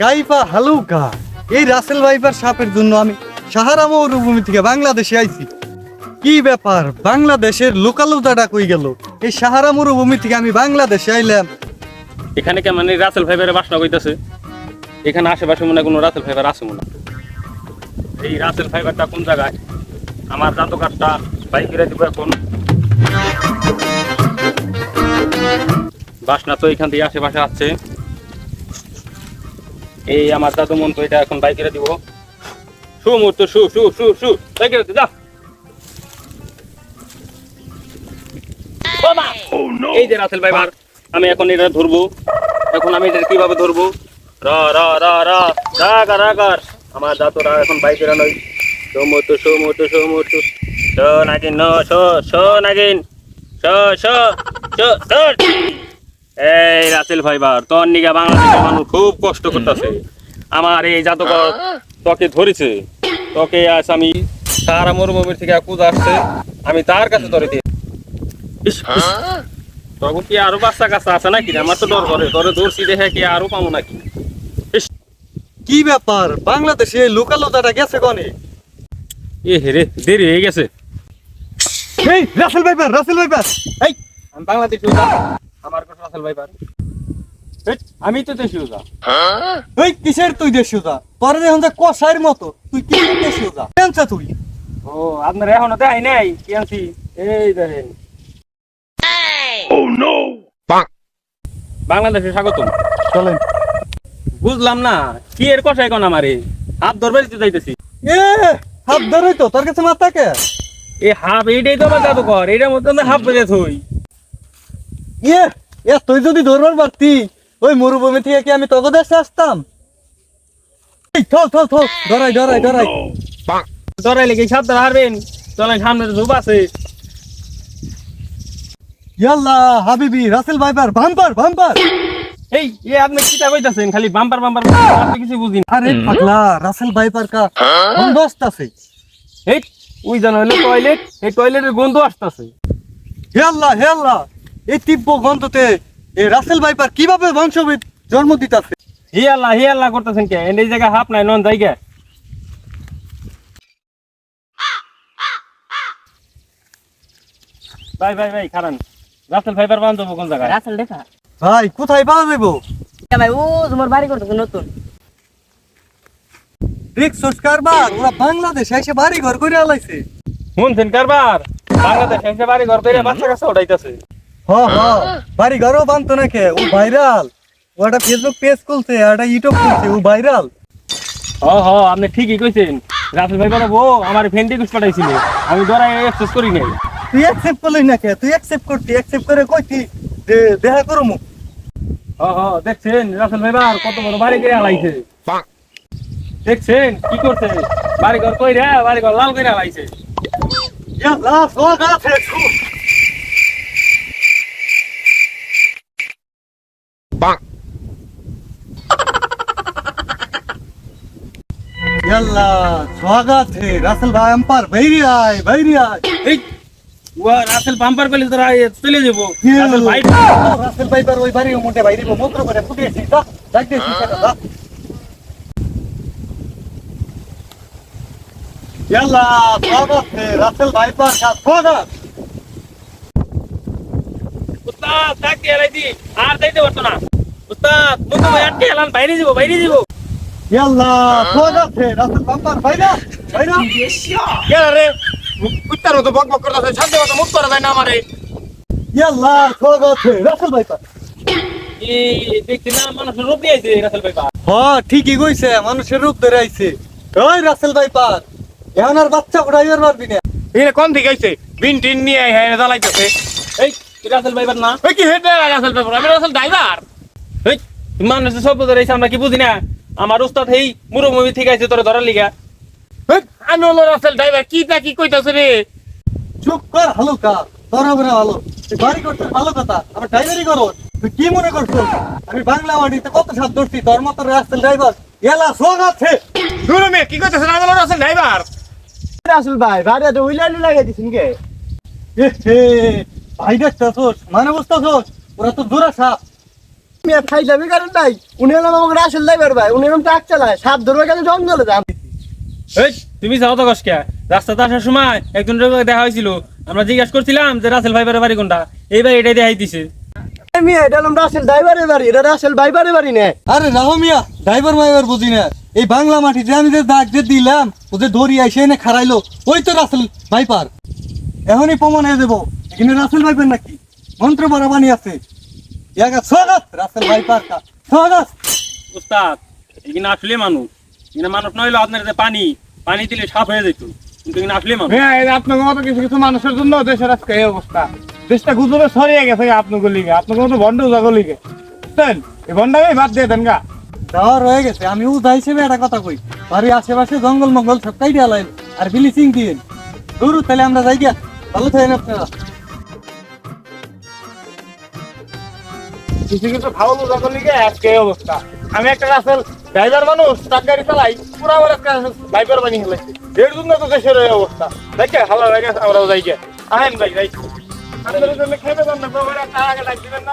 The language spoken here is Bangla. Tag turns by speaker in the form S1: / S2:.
S1: কাইফা হালুকা। এই রাসেল ভাইপার সাপের জন্য আমি সাহারা মরুভূমি থেকে বাংলাদেশে আইছি। কি ব্যাপার, বাংলাদেশের লোকালতাটা কই গেল? এই সাহারা মরুভূমি থেকে আমি বাংলাদেশে আইলাম।
S2: এখানে কে মানে রাসেল ফাইবারের বাসনা কইতাছে? এখানে আশেপাশে মনে হয় কোনো রাসেল ফাইবার আছে মনে হয়। এই রাসেল ফাইবারটা কোন জায়গায়? আমার জাত কার্ডটা বাই করে দিব এখন। বাসনা তো এখান থেকে আশেপাশে আছে। এই আমার দাদু মন তো এটা এখন বাই করে দিব। শু মুহূর্ত শু শু শু শু বাই করে দে, যা। বাবা! এই যে রাসেল ফাইবার, আমি এখন এটা ধরবো। এখন আমি এটা কিভাবে ধরবো? র র র র রাগার রাগার আমার দাঁতরা এখন বাইক বেরা নই। সমুদ্র সমুদ্র সমুদ্র স নাগিন ন স স নাগিন স স স ধর। এই রাসেল ফাইবার, তোর নিগা বাংলাদেশের মানুষ খুব কষ্ট করতেছে। আমার এই জাতকর তোকে ধরেছে, তোকে আজ আমি সাহারা মরুভূমির থেকে কুদা আসছে, আমি তার কাছে ধরে দিই। তখন কি আরো বাচ্চা কাচ্চা আছে নাকি? আমার তো ডর করে, তোরে ধরছি দেখে কি আরো পাবো নাকি?
S1: কি ব্যাপার, বাংলাদেশে লোকালতাটা গেছে কনে?
S2: এ হেরে দেরি হয়ে গেছে।
S1: এই রাসেল ভাইপার, রাসেল ভাইপার।
S2: এই আমি বাংলাদেশি ওজা, আমার কথা রাসেল ভাইপার। আমি তো দেশি ওজা।
S1: এই কিসের তুই দেশি যা? তোর এখন যে কষাইয়ের মতো, তুই কি দেশি যা? কেনছা তুই?
S2: ও আপনার এখনো দেয় নাই কি আনছি? এই দেখেন। বাংলাদেশে স্বাগতম।
S1: চলেন।
S2: বুঝলাম না কি এর কষাই কোন আমারে হাত ধরবে দিতে যাইতেছি।
S1: এ হাত ধরেই তো, তোর কাছে মাথা কে?
S2: এই হাফ এইটাই তো আমার জাদুঘর, এটার মধ্যে না হাফ বেজে থই।
S1: ইয়ে এ তুই যদি ধরবার পারতি, ওই মরুভূমি থেকে কি আমি তোকে দেশে আসতাম? এই থল থল থল, ধরাই ধরাই ধরাই।
S2: ধরাই লেগে সাবধান হারবেন, চলেন সামনে ধূপ আছে।
S1: ইয়াল্লা হাবিবি, রাসেল ভাইপার, বাম্পার বাম্পার।
S2: এই আপনি কিটা কইতাছেন? খালি বাম্পার বাম্পার, আপনি কিছু বুঝিন।
S1: আরে পাগলা, রাসেল ভাইপার কা গন্ধ আসতাছে।
S2: এই ওই জানা হলো টয়লেট, এই টয়লেটের গন্ধ আসতেছে।
S1: হেল্লা হেল্লা, এই তীব্র গন্ধতে এই রাসেল ভাইপার কিভাবে বংশবিদ জন্ম দিতাছে?
S2: হি আল্লাহ করতেছেন কে? এই জায়গা হাফ নাই নন জায়গা। ভাই ভাই ভাই খারান, রাসেল ফাইবার বান্ধব কোন জায়গায়?
S3: রাসেল দেখা
S1: ভাই কোথায় পাওয়া যাবো?
S3: ভাই ও তোমার বাড়ি করতেছে নতুন।
S1: রিক্স কারবার, ওরা বাংলাদেশে এসে বাড়ি ঘর করে আলাইছে।
S2: শুনছেন কারবার? বাংলাদেশ এসে বাড়ি ঘর করে বাচ্চা কাচ্চা উঠাইতেছে।
S1: হ হ, বাড়ি ঘরও বানতো না কে? ও ভাইরাল। ও একটা ফেসবুক পেজ খুলছে, একটা ইউটিউব খুলছে, ও ভাইরাল।
S2: আপনি ঠিকই কইছেন। রাসেল ভাই বড় বউ আমার ফ্রেন্ড রিকোয়েস্ট পাঠাইছিল, আমি ধরাই অ্যাক্সেস করি নাই।
S1: তুই অ্যাকসেপ্ট করলি না কে? তুই অ্যাকসেপ্ট করতি, অ্যাকসেপ্ট করে কইতি যে দেখা করমু।
S2: দেখছেন রাসেল ভাই বার কত বড় বাড়ি করে আলাইছে। দেখছেন কি করছে? বাড়ি ঘর কই রে, বাড়ি ঘর লাল করে আলাইছে।
S1: ইয়াল্লা সোয়া গাছে ছু। ইয়াল্লা স্বাগত হে রাসেল ভাই, আম্পার বাইরে আয় বাইরে আয়।
S2: এই রাসেল বাম্পার করলে তোরা চলে যাবো। রাসেল ভাই
S1: রাসেল ভাইপার ওই বাড়ির মধ্যে বাইরে মন্ত্র করে ফুটিয়েছি, যা যাই দেখি সেটা যা। ইয়াল্লা স্বাগত হে রাসেল ভাইপার কা স্বাগত।
S2: উস্তাদ ডাকে আলাইছি, আর যাইতে পারতো না। উস্তাদ মুতো ভাই আটকে এলাম, বাইরে যাব বাইরে যাব।
S1: ইয়াল্লা স্বাগত হে রাসেল বাম্পার বাইরে বাইরে।
S2: কে রে কুত্তার মতো বকবক করতেছে, শান্তি মতো মুখ করা যায় না আমারে।
S1: ইয়াল্লা স্বাগত হে রাসেল ভাইপার।
S2: দেখছি না মানুষের রূপ দিয়েছে রাসেল ভাই।
S1: হ্যাঁ ঠিকই কইছে, মানুষের রূপ ধরে আইছে। ওই রাসেল ভাইপার, এখন আর বাচ্চা উঠাইবার পারবি না।
S2: এখানে কোন থেকে আইছে? বিন টিন নিয়ে হ্যাঁ জ্বালাইতেছে। এই রাসেল ভাইবার না? এই কি হেড রাসেল ভাইবার? আমি রাসেল ড্রাইভার। এই মানুষের সব ধরে আইছে, আমরা কি বুঝি না? আমার উস্তাদ এই মুরুভূমি থেকে আইছে তোরে ধরার লিগা। আমি হলো রাসেল ড্রাইভার, কি তা কি কইতাছে রে?
S1: চুপ কর হালুকা, তোর হবে না ভালো। তুই বাড়ি করছিস ভালো কথা, আমার ড্রাইভারি করো। তুই কি মনে করছো আমি বাংলা মাটিতে কত সাত ধরছি? তোর মতো রাস্তার ড্রাইভার এলা সোগ আছে।
S2: শুনো মে কি কইতাছে? আমি হলো রাসেল ড্রাইভার।
S1: রাসেল ভাই বাড়িতে উইলালি লাগাই দিছেন কে? এ হে ভাই দেখছস, মানে বুঝছস ওরা তো জোড়া সাপ।
S4: আমি আর খাইলামই কারণ নাই উনি হলাম আমাকে রাসেল ড্রাইভার ভাই উনি এরকম ট্রাক চালায় সাপ ধরবে কেন জঙ্গলে যান
S2: এই তুমি যাও তো কষ্ট রাস্তাতে আসার সময় একজনের সঙ্গে দেখা হয়েছিল আমরা জিজ্ঞাসা করছিলাম যে রাসেল ভাইবারের বাড়ি কোনটা এইবার এটাই দেখাই দিছে
S4: আমি এটা হলাম রাসেল ড্রাইভারের বাড়ি এটা রাসেল ভাইবারের বাড়ি নে
S1: আরে রাহো মিয়া ড্রাইভার মাইভার বুঝি না এই বাংলা মাটিতে আমি যে দাগ যে দিলাম ওদের দড়ি এসে এনে খারাইলো ওই তো রাসেল ভাইপার এখনই প্রমাণ হয়ে দেবো এখানে রাসেল ভাইপার নাকি মন্ত্র বড় বাণী আছে ইয়াগা স্বাগত রাসেল ভাইপার কা স্বাগত
S2: উস্তাদ এখানে আসলে মানুষ এখানে মানুষ নইলো আপনার যে পানি পানি দিলে সাপ হয়ে যেত কিন্তু এখানে আসলে মানুষ
S5: হ্যাঁ এই আপনার মতো কিছু কিছু মানুষের জন্য দেশের আজকে এই অবস্থা দেশটা গুজবে ছড়িয়ে গেছে আপনার গলিকে আপনার মতো ভণ্ড গলিকে বুঝছেন এই ভণ্ডাকে বাদ দিয়ে দেন গা
S1: দেওয়া রয়ে গেছে আমি উদা হিসেবে একটা কথা কই বাড়ির আশেপাশে জঙ্গল মঙ্গল সব কাইটে আলাইল আর ব্লিচিং দিন দূর তাহলে আমরা যাই গিয়া ভালো থাকেন আপনারা
S5: কিছু কিছু ফাউল গলিকে আজকে এই অবস্থা আমি একটা রাসেল ড্রাইভার মানুষ ট্রাক গাড়ি চালাই পুরা আমার একটা ড্রাইভার বানিয়ে ফেলেছি এর জন্য তো দেশের এই অবস্থা দেখে ভালো লাগে আমরাও যাই গে আহেন ভাই যাই আপনাদের জন্য খেতে পারেন না আগে ডাক দিবেন না